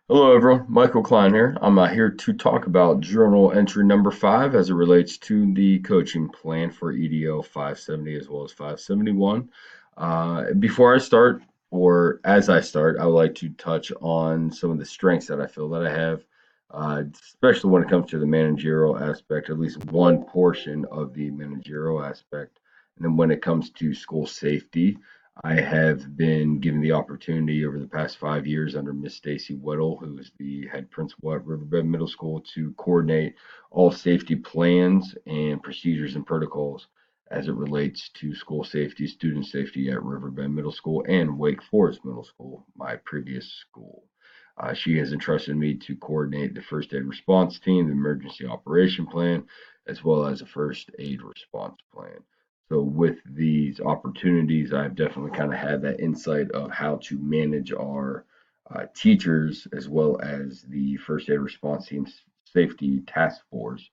Hello, everyone. Michael Klein here. I'm here to talk about journal entry number 5 as it relates to the coaching plan for EDL 570 as well as 571. Before I start, or as I start, I would like to touch on some of the strengths that I feel that I have, especially when it comes to the managerial aspect, at least one portion of the managerial aspect. And then when it comes to school safety, I have been given the opportunity over the past 5 years under Miss Stacy Whittle, who is the head principal at Riverbed Middle School, to coordinate all safety plans and procedures and protocols as it relates to school safety, student safety at Riverbed Middle School and Wake Forest Middle School, my previous school. She has entrusted me to coordinate the first aid response team, the emergency operation plan, as well as a first aid response plan. So with these opportunities, I've definitely kind of had that insight of how to manage our teachers as well as the first aid response team safety task force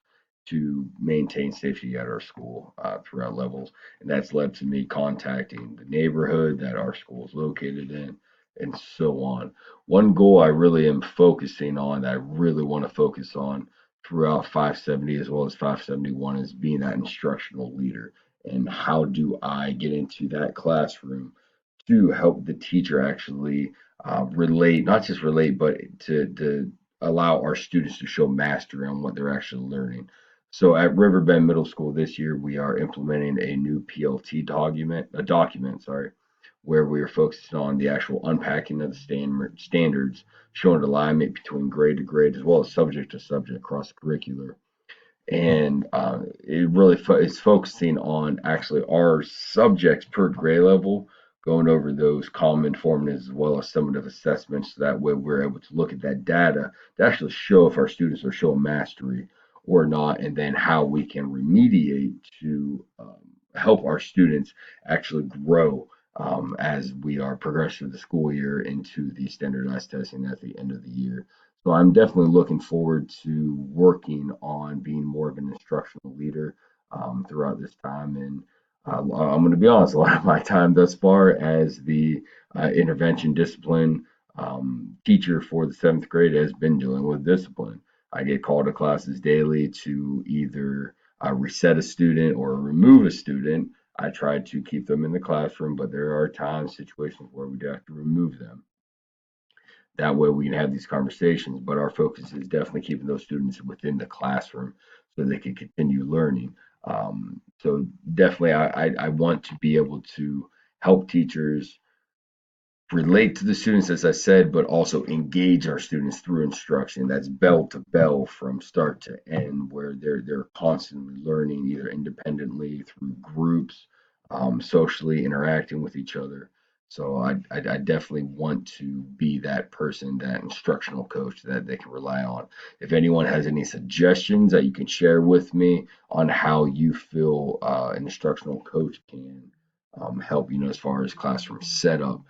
to maintain safety at our school throughout levels. And that's led to me contacting the neighborhood that our school is located in and so on. One goal I really am focusing on, that I really want to focus on throughout 570 as well as 571, is being that instructional leader. And how do I get into that classroom to help the teacher actually relate, not just relate, but to allow our students to show mastery on what they're actually learning. So at Riverbend Middle School this year, we are implementing a new PLT document, sorry, where we are focusing on the actual unpacking of the standards, showing alignment between grade to grade as well as subject to subject cross curricular. And it really is focusing on actually our subjects per grade level, going over those common formatives as well as summative assessments. So that way we're able to look at that data to actually show if our students are showing mastery or not, and then how we can remediate to help our students actually grow as we are progressing the school year into the standardized testing at the end of the year. So I'm definitely looking forward to working on being more of an instructional leader throughout this time. And I'm going to be honest, a lot of my time thus far as the intervention discipline teacher for the seventh grade has been dealing with discipline. I get called to classes daily to either reset a student or remove a student. I try to keep them in the classroom, but there are times, situations where we do have to remove them. That way we can have these conversations, but our focus is definitely keeping those students within the classroom so they can continue learning. So definitely I want to be able to help teachers relate to the students, as I said, but also engage our students through instruction. That's bell to bell from start to end, where they're constantly learning either independently through groups, socially interacting with each other. So I definitely want to be that person, that instructional coach that they can rely on. If anyone has any suggestions that you can share with me on how you feel an instructional coach can help, as far as classroom setup,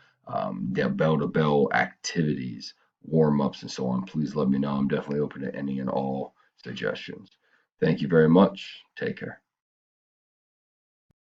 their bell to bell activities, warm ups, and so on, please let me know. I'm definitely open to any and all suggestions. Thank you very much. Take care.